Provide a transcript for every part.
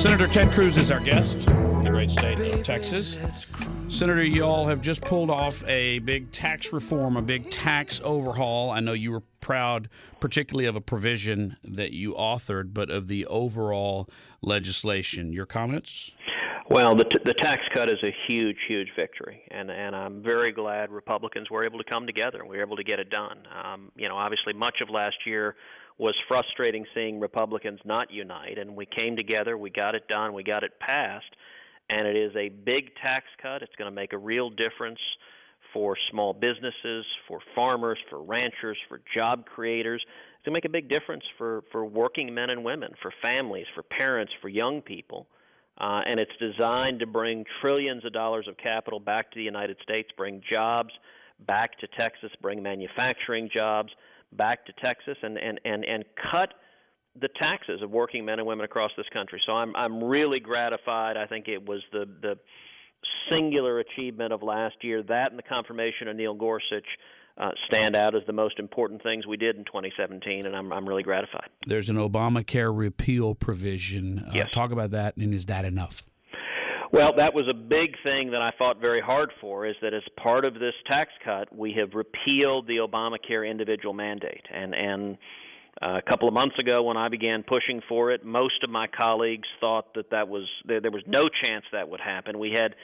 Senator Ted Cruz is our guest in the great state of Texas. Senator, you all have just pulled off a big tax reform, a big tax overhaul. I know you were proud, particularly of a provision that you authored, but of the overall legislation. Your comments? Well, the tax cut is a huge, huge victory, and I'm very glad Republicans were able to come together and we were able to get it done. Obviously much of last year was frustrating seeing Republicans not unite, and we came together, we got it done, we got it passed, and it is a big tax cut. It's going to make a real difference for small businesses, for farmers, for ranchers, for job creators. It's going to make a big difference for working men and women, for families, for parents, for young people. And it's designed to bring trillions of dollars of capital back to the United States, bring jobs back to Texas, bring manufacturing jobs back to Texas, and cut the taxes of working men and women across this country. So I'm really gratified. I think it was the singular achievement of last year. That and the confirmation of Neil Gorsuch stand out as the most important things we did in 2017, and I'm really gratified. There's an Obamacare repeal provision. Yes. Talk about that, and is that enough? Well, that was a big thing that I fought very hard for, is that as part of this tax cut, we have repealed the Obamacare individual mandate. And a couple of months ago when I began pushing for it, most of my colleagues thought that there was no chance that would happen. We had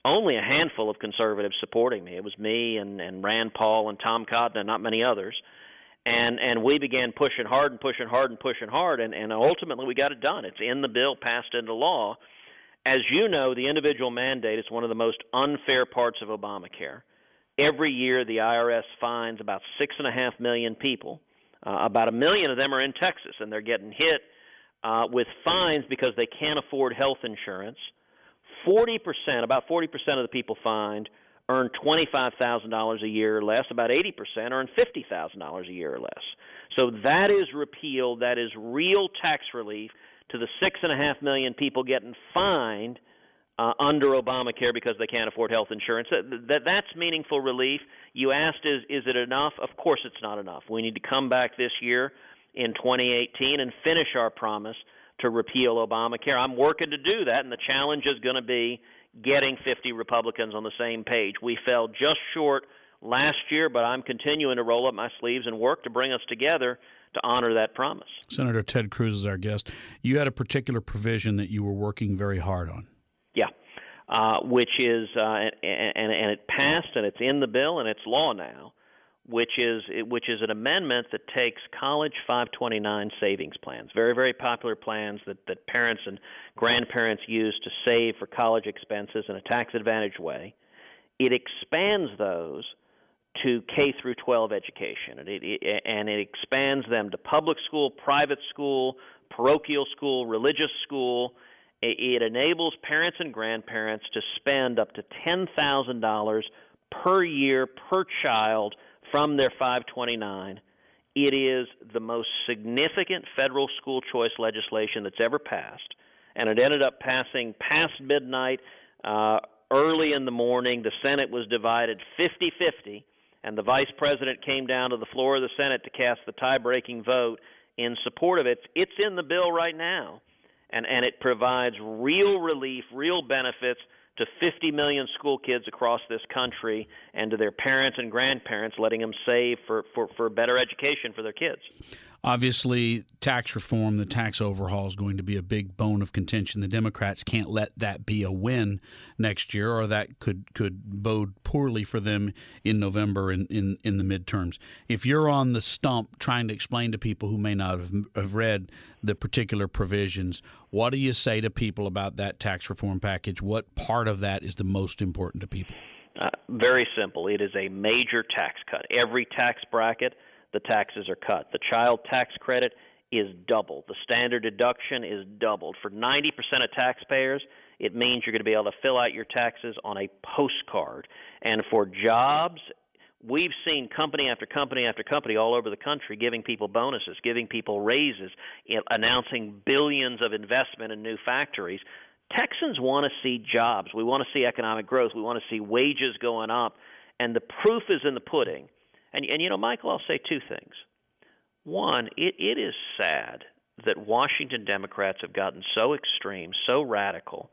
only a handful of conservatives supporting me. It was me and Rand Paul and Tom Cotton and not many others. And we began pushing hard and pushing hard and pushing hard, and ultimately we got it done. It's in the bill, passed into law. As you know, the individual mandate is one of the most unfair parts of Obamacare. Every year the IRS fines about 6.5 million people. About 1 million of them are in Texas, and they're getting hit with fines because they can't afford health insurance. About 40% of the people fined earn $25,000 a year or less. About 80% earn $50,000 a year or less. So that is repealed. That is real tax relief to the 6.5 million people getting fined under Obamacare because they can't afford health insurance. That's meaningful relief. You asked, is it enough? Of course it's not enough. We need to come back this year in 2018 and finish our promise to repeal Obamacare. I'm working to do that, and the challenge is going to be getting 50 Republicans on the same page. We fell just short last year, but I'm continuing to roll up my sleeves and work to bring us together to honor that promise. Senator Ted Cruz is our guest. You had a particular provision that you were working very hard on. Yeah, which is, and it passed, and it's in the bill, and it's law now, which is an amendment that takes college 529 savings plans, very, very popular plans that parents and grandparents use to save for college expenses in a tax-advantaged way. It expands those to K through 12 education, and it expands them to public school, private school, parochial school, religious school. It enables parents and grandparents to spend up to $10,000 per year per child from their 529. It is the most significant federal school choice legislation that's ever passed, and it ended up passing past midnight, early in the morning. The Senate was divided 50-50, and the vice president came down to the floor of the Senate to cast the tie-breaking vote in support of it. It's in the bill right now, and it provides real relief, real benefits to 50 million school kids across this country and to their parents and grandparents, letting them save for better education for their kids. Obviously, tax reform, the tax overhaul is going to be a big bone of contention. The Democrats can't let that be a win next year, or that could bode poorly for them in November in the midterms. If you're on the stump trying to explain to people who may not have read the particular provisions, what do you say to people about that tax reform package? What part of that is the most important to people? Very simple. It is a major tax cut. Every tax bracket, the taxes are cut. The child tax credit is doubled. The standard deduction is doubled. For 90% of taxpayers, it means you're going to be able to fill out your taxes on a postcard. And for jobs, we've seen company after company after company all over the country giving people bonuses, giving people raises, announcing billions of investment in new factories. Texans want to see jobs. We want to see economic growth. We want to see wages going up. And the proof is in the pudding. And Michael, I'll say two things. One, it is sad that Washington Democrats have gotten so extreme, so radical,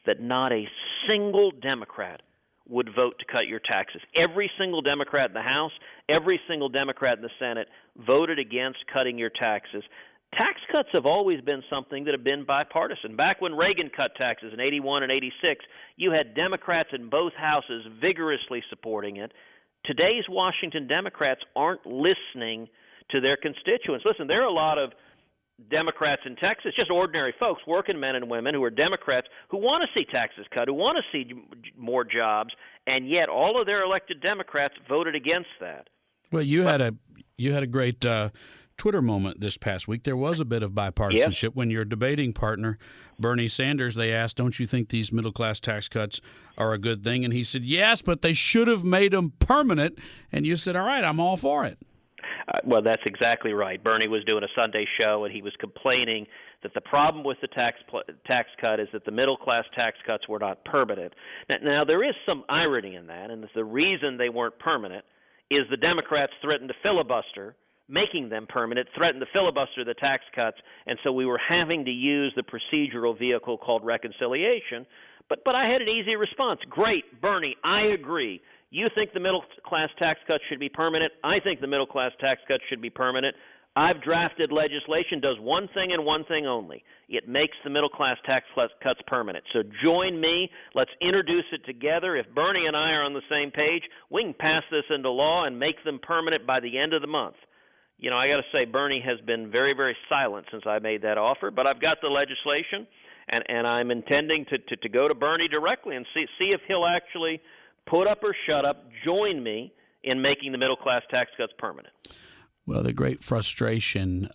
that not a single Democrat would vote to cut your taxes. Every single Democrat in the House, every single Democrat in the Senate voted against cutting your taxes. Tax cuts have always been something that have been bipartisan. Back when Reagan cut taxes in 81 and 86, you had Democrats in both houses vigorously supporting it. Today's Washington Democrats aren't listening to their constituents. Listen, there are a lot of Democrats in Texas, just ordinary folks, working men and women who are Democrats, who want to see taxes cut, who want to see more jobs, and yet all of their elected Democrats voted against that. Well, you had a great Twitter moment this past week. There was a bit of bipartisanship when your debating partner, Bernie Sanders, they asked, don't you think these middle-class tax cuts are a good thing? And he said, yes, but they should have made them permanent. And you said, all right, I'm all for it. Well, that's exactly right. Bernie was doing a Sunday show, and he was complaining that the problem with the tax cut is that the middle-class tax cuts were not permanent. Now, there is some irony in that, and the reason they weren't permanent is the Democrats threatened to filibuster, making them permanent, threatened to filibuster the tax cuts, and so we were having to use the procedural vehicle called reconciliation. But I had an easy response. Great, Bernie, I agree. You think the middle-class tax cuts should be permanent. I think the middle-class tax cuts should be permanent. I've drafted legislation, does one thing and one thing only. It makes the middle-class tax cuts permanent. So join me. Let's introduce it together. If Bernie and I are on the same page, we can pass this into law and make them permanent by the end of the month. You know, I got to say, Bernie has been very, very silent since I made that offer, but I've got the legislation, and I'm intending to go to Bernie directly and see if he'll actually put up or shut up, join me in making the middle-class tax cuts permanent. Well, the great frustration,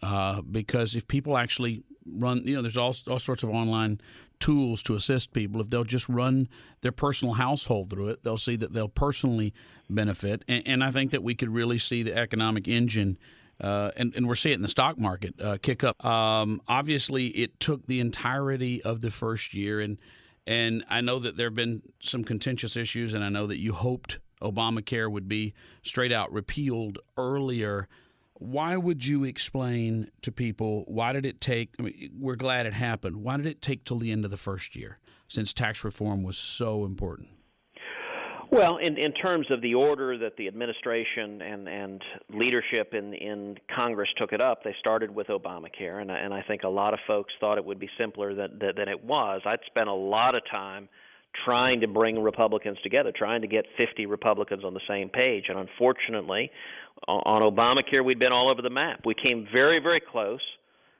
because if people actually run, there's all sorts of online tools to assist people. If they'll just run their personal household through it, they'll see that they'll personally benefit. And I think that we could really see the economic engine, and we're seeing it in the stock market, kick up. Obviously, it took the entirety of the first year, and I know that there have been some contentious issues, and I know that you hoped Obamacare would be straight out repealed earlier. Why would you explain to people, why did it take, we're glad it happened, why did it take till the end of the first year, since tax reform was so important? Well, in terms of the order that the administration and leadership in Congress took it up, they started with Obamacare, and I think a lot of folks thought it would be simpler than it was. I'd spent a lot of time trying to bring Republicans together, trying to get 50 Republicans on the same page, and unfortunately, on Obamacare, we'd been all over the map. We came very, very close,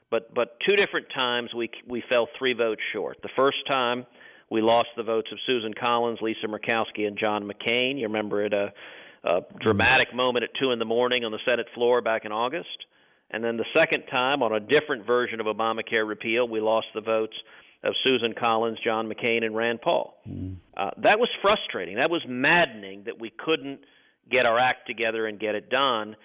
but two different times we fell 3 votes short. The first time, we lost the votes of Susan Collins, Lisa Murkowski, and John McCain. You remember it, a dramatic moment at 2 in the morning on the Senate floor back in August. And then the second time, on a different version of Obamacare repeal, we lost the votes of Susan Collins, John McCain, and Rand Paul. That was frustrating. That was maddening that we couldn't get our act together and get it done.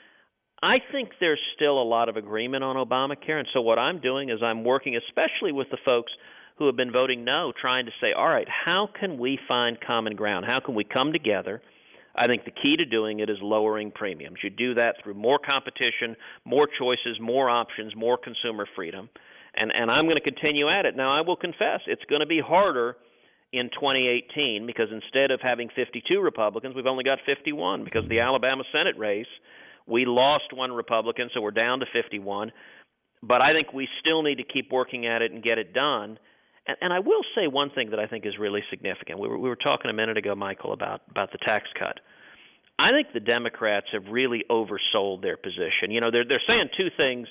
I think there's still a lot of agreement on Obamacare, and so what I'm doing is I'm working especially with the folks who have been voting no, trying to say, all right, how can we find common ground? How can we come together? I think the key to doing it is lowering premiums. You do that through more competition, more choices, more options, more consumer freedom. And I'm going to continue at it. Now, I will confess, it's going to be harder in 2018 because instead of having 52 Republicans, we've only got 51 because the Alabama Senate race, we lost 1 Republican, so we're down to 51. But I think we still need to keep working at it and get it done. And I will say one thing that I think is really significant. We were talking a minute ago, Michael, about the tax cut. I think the Democrats have really oversold their position. You know, they're saying 2 things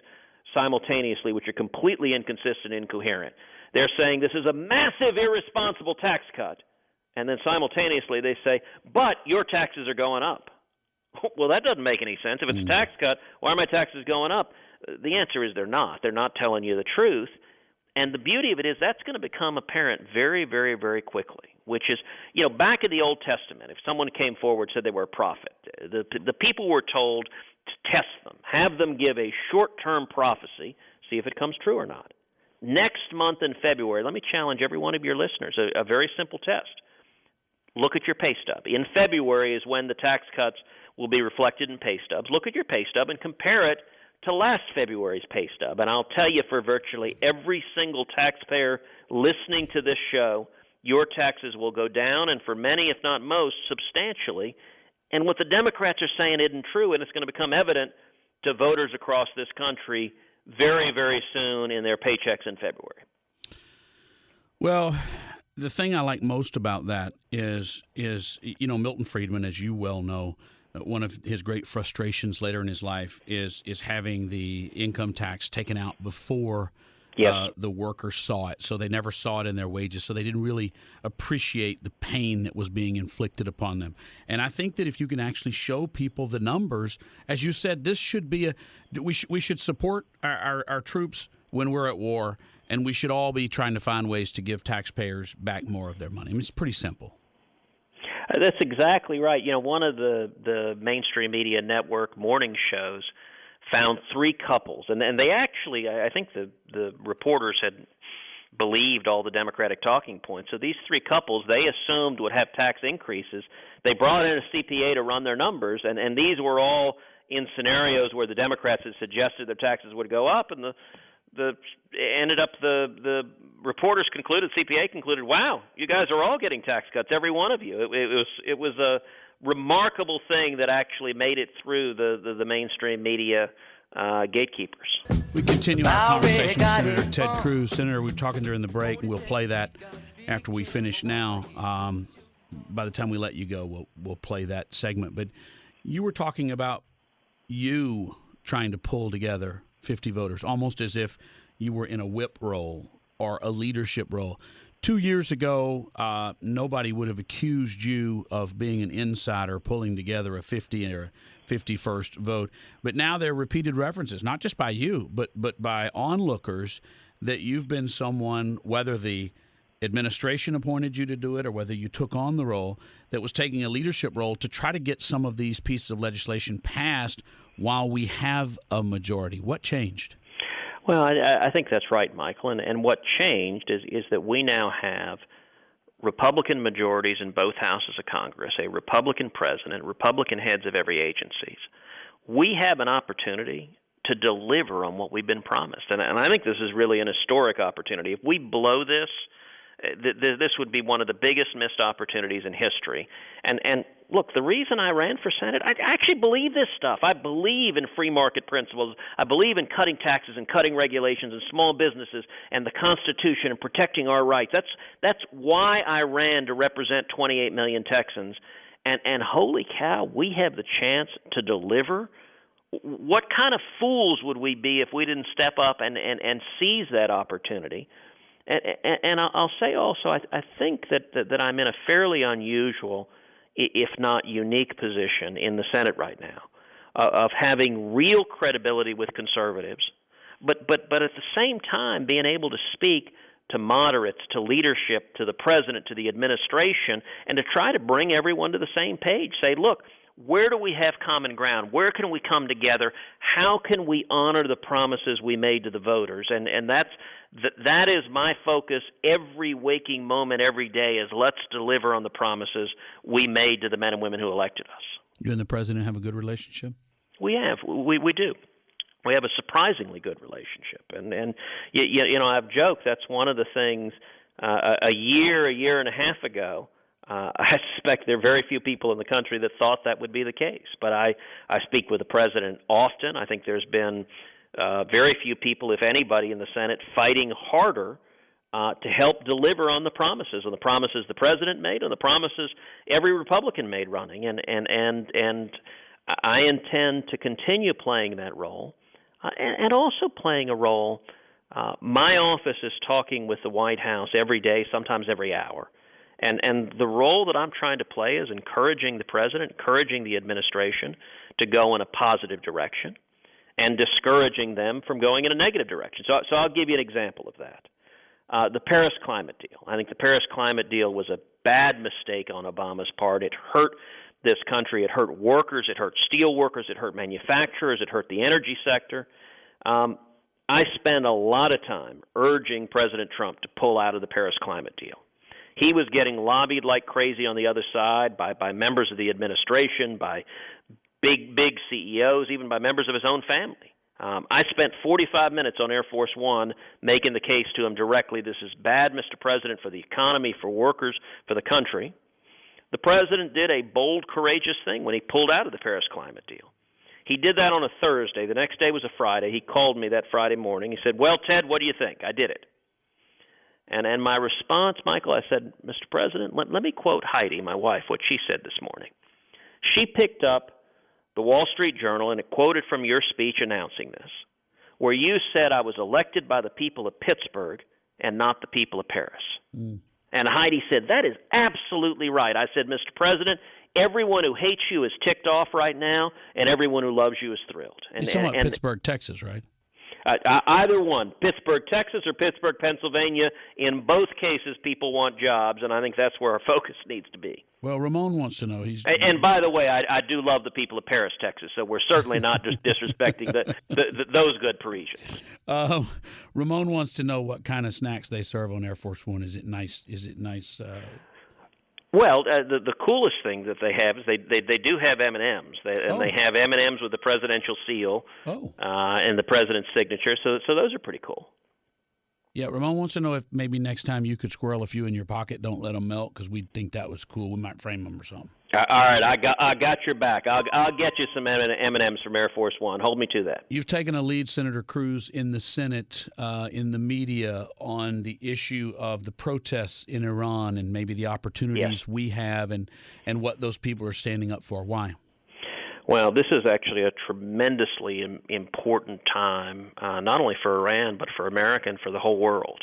simultaneously which are completely inconsistent and incoherent. They're saying this is a massive, irresponsible tax cut. And then simultaneously they say, but your taxes are going up. Well, that doesn't make any sense. If it's a tax cut, why are my taxes going up? The answer is they're not. They're not telling you the truth. And the beauty of it is that's going to become apparent very, very, very quickly, which is, back in the Old Testament, if someone came forward and said they were a prophet, the people were told to test them, have them give a short-term prophecy, see if it comes true or not. Next month in February, let me challenge every one of your listeners, a very simple test. Look at your pay stub. In February is when the tax cuts will be reflected in pay stubs. Look at your pay stub and compare it to last February's pay stub. And I'll tell you, for virtually every single taxpayer listening to this show, your taxes will go down, and for many, if not most, substantially. And what the Democrats are saying isn't true, and it's going to become evident to voters across this country very, very soon in their paychecks in February. Well, the thing I like most about that is Milton Friedman, as you well know, one of his great frustrations later in his life is having the income tax taken out before the workers saw it. So they never saw it in their wages. So they didn't really appreciate the pain that was being inflicted upon them. And I think that if you can actually show people the numbers, as you said, this should be we should support our troops when we're at war, and we should all be trying to find ways to give taxpayers back more of their money. I mean, it's pretty simple. That's exactly right. One of the mainstream media network morning shows found three couples, and they actually, I think the reporters had believed all the Democratic talking points. So these three couples they assumed would have tax increases. They brought in a CPA to run their numbers, and these were all in scenarios where the Democrats had suggested their taxes would go up, and the reporters concluded, CPA concluded, wow, you guys are all getting tax cuts, every one of you. It was a remarkable thing that actually made it through the mainstream media gatekeepers. We continue our conversation with Senator Ted Cruz. Senator, we were talking during the break, and we'll play that after we finish now. By the time we let you go, we'll play that segment. But you were talking about you trying to pull together 50 voters, almost as if you were in a whip role or a leadership role. 2 years ago, nobody would have accused you of being an insider pulling together a 50 or 51st vote. But now there are repeated references, not just by you, but by onlookers, that you've been someone, whether the administration appointed you to do it or whether you took on the role, that was taking a leadership role to try to get some of these pieces of legislation passed while we have a majority. What changed? Well, I think that's right, Michael. And what changed is that we now have Republican majorities in both houses of Congress, a Republican president, Republican heads of every agency. We have an opportunity to deliver on what we've been promised. And I think this is really an historic opportunity. If we blow this, this would be one of the biggest missed opportunities in history. And look, the reason I ran for Senate, I actually believe this stuff. I believe in free market principles. I believe in cutting taxes and cutting regulations and small businesses and the Constitution and protecting our rights. That's why I ran to represent 28 million Texans. And holy cow, we have the chance to deliver. What kind of fools would we be if we didn't step up and seize that opportunity? And I'll say also, I think that I'm in a fairly unusual, if not unique, position in the Senate right now, of having real credibility with conservatives, but at the same time being able to speak to moderates, to leadership, to the president, to the administration, and to try to bring everyone to the same page. Say, look, where do we have common ground? Where can we come together? How can we honor the promises we made to the voters? And that is my focus every waking moment, every day, is let's deliver on the promises we made to the men and women who elected us. You and the president have a good relationship? We have. We do. We have a surprisingly good relationship. And I've joked that's one of the things a year and a half ago, I suspect there are very few people in the country that thought that would be the case. But I speak with the president often. I think there's been very few people, if anybody, in the Senate fighting harder to help deliver on the promises the president made, and the promises every Republican made running. And I intend to continue playing that role, and also playing a role. My office is talking with the White House every day, sometimes every hour. And the role that I'm trying to play is encouraging the president, encouraging the administration to go in a positive direction, and discouraging them from going in a negative direction. So I'll give you an example of that. The Paris climate deal. I think the Paris climate deal was a bad mistake on Obama's part. It hurt this country. It hurt workers. It hurt steel workers. It hurt manufacturers. It hurt the energy sector. I spend a lot of time urging President Trump to pull out of the Paris climate deal. He was getting lobbied like crazy on the other side by members of the administration, by big CEOs, even by members of his own family. I spent 45 minutes on Air Force One making the case to him directly. This is bad, Mr. President, for the economy, for workers, for the country. The president did a bold, courageous thing when he pulled out of the Paris climate deal. He did that on a Thursday. The next day was a Friday. He called me that Friday morning. He said, well, Ted, what do you think? I did it. And my response, Michael, I said, Mr. President, let me quote Heidi, my wife, what she said this morning. She picked up the Wall Street Journal, and it quoted from your speech announcing this, where you said I was elected by the people of Pittsburgh and not the people of Paris. Mm. And Heidi said, that is absolutely right. I said, Mr. President, everyone who hates you is ticked off right now, and everyone who loves you is thrilled. You're talking about Pittsburgh, Texas, right? Either one, Pittsburgh, Texas, or Pittsburgh, Pennsylvania. In both cases, people want jobs, and I think that's where our focus needs to be. Well, Ramon wants to know. And by the way, I do love the people of Paris, Texas, so we're certainly not just disrespecting those good Parisians. Ramon wants to know what kind of snacks they serve on Air Force One. Is it nice? Well, the coolest thing that they have is they do have M&Ms. They have M&Ms with the presidential seal and the president's signature. So those are pretty cool. Yeah, Ramon wants to know if maybe next time you could squirrel a few in your pocket. Don't let them melt, because we'd think that was cool. We might frame them or something. All right, I got your back. I'll get you some M&Ms from Air Force One. Hold me to that. You've taken a lead, Senator Cruz, in the Senate, in the media, on the issue of the protests in Iran and maybe the opportunities we have and what those people are standing up for. Why? Well, this is actually a tremendously important time, not only for Iran, but for America and for the whole world.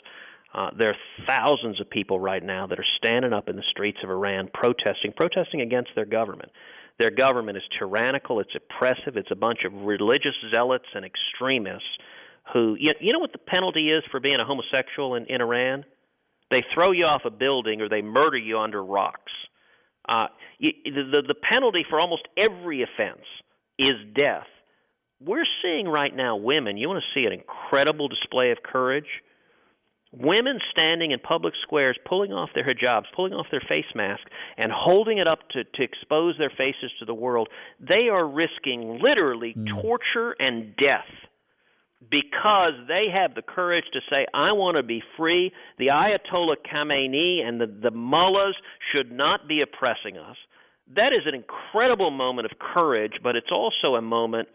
There are thousands of people right now that are standing up in the streets of Iran protesting against their government. Their government is tyrannical, it's oppressive, it's a bunch of religious zealots and extremists who, you know what the penalty is for being a homosexual in Iran? They throw you off a building or they murder you under rocks. The penalty for almost every offense is death. We're seeing right now women, you want to see an incredible display of courage? Women standing in public squares, pulling off their hijabs, pulling off their face masks, and holding it up to expose their faces to the world. They are risking literally torture and death because they have the courage to say, I want to be free. The Ayatollah Khamenei and the mullahs should not be oppressing us. That is an incredible moment of courage, but it's also a moment,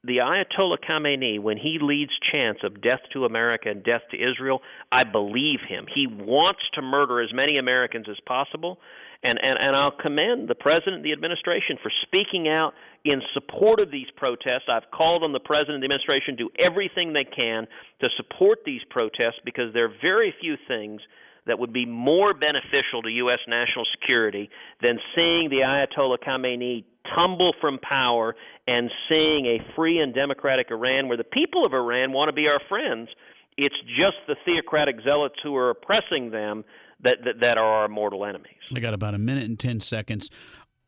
the Ayatollah Khamenei, when he leads chants of death to America and death to Israel, I believe him. He wants to murder as many Americans as possible. And I'll commend the president and the administration for speaking out in support of these protests. I've called on the president and the administration to do everything they can to support these protests, because there are very few things that would be more beneficial to U.S. national security than seeing the Ayatollah Khamenei tumble from power and seeing a free and democratic Iran where the people of Iran want to be our friends. It's just the theocratic zealots who are oppressing them that are our mortal enemies. I got about a minute and 10 seconds.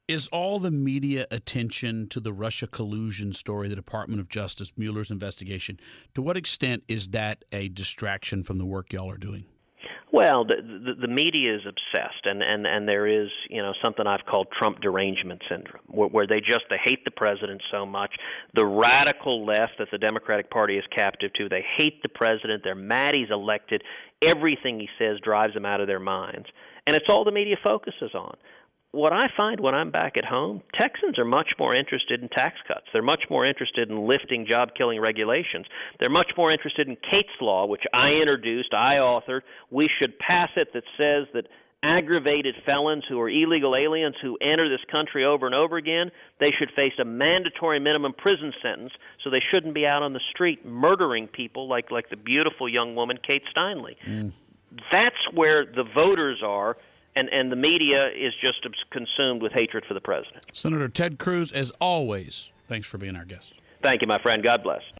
Is all the media attention to the Russia collusion story, the Department of Justice, Mueller's investigation, to what extent is that a distraction from the work y'all are doing? Well, the media is obsessed, and there is, something I've called Trump derangement syndrome, where they hate the president so much. The radical left that the Democratic Party is captive to, they hate the president. They're mad he's elected. Everything he says drives them out of their minds, and it's all the media focuses on. What I find when I'm back at home, Texans are much more interested in tax cuts. They're much more interested in lifting job-killing regulations. They're much more interested in Kate's Law, which I introduced, I authored. We should pass it that says that aggravated felons who are illegal aliens who enter this country over and over again, they should face a mandatory minimum prison sentence, so they shouldn't be out on the street murdering people like the beautiful young woman Kate Steinle. That's where the voters are. And the media is just consumed with hatred for the president. Senator Ted Cruz, as always, thanks for being our guest. Thank you, my friend. God bless.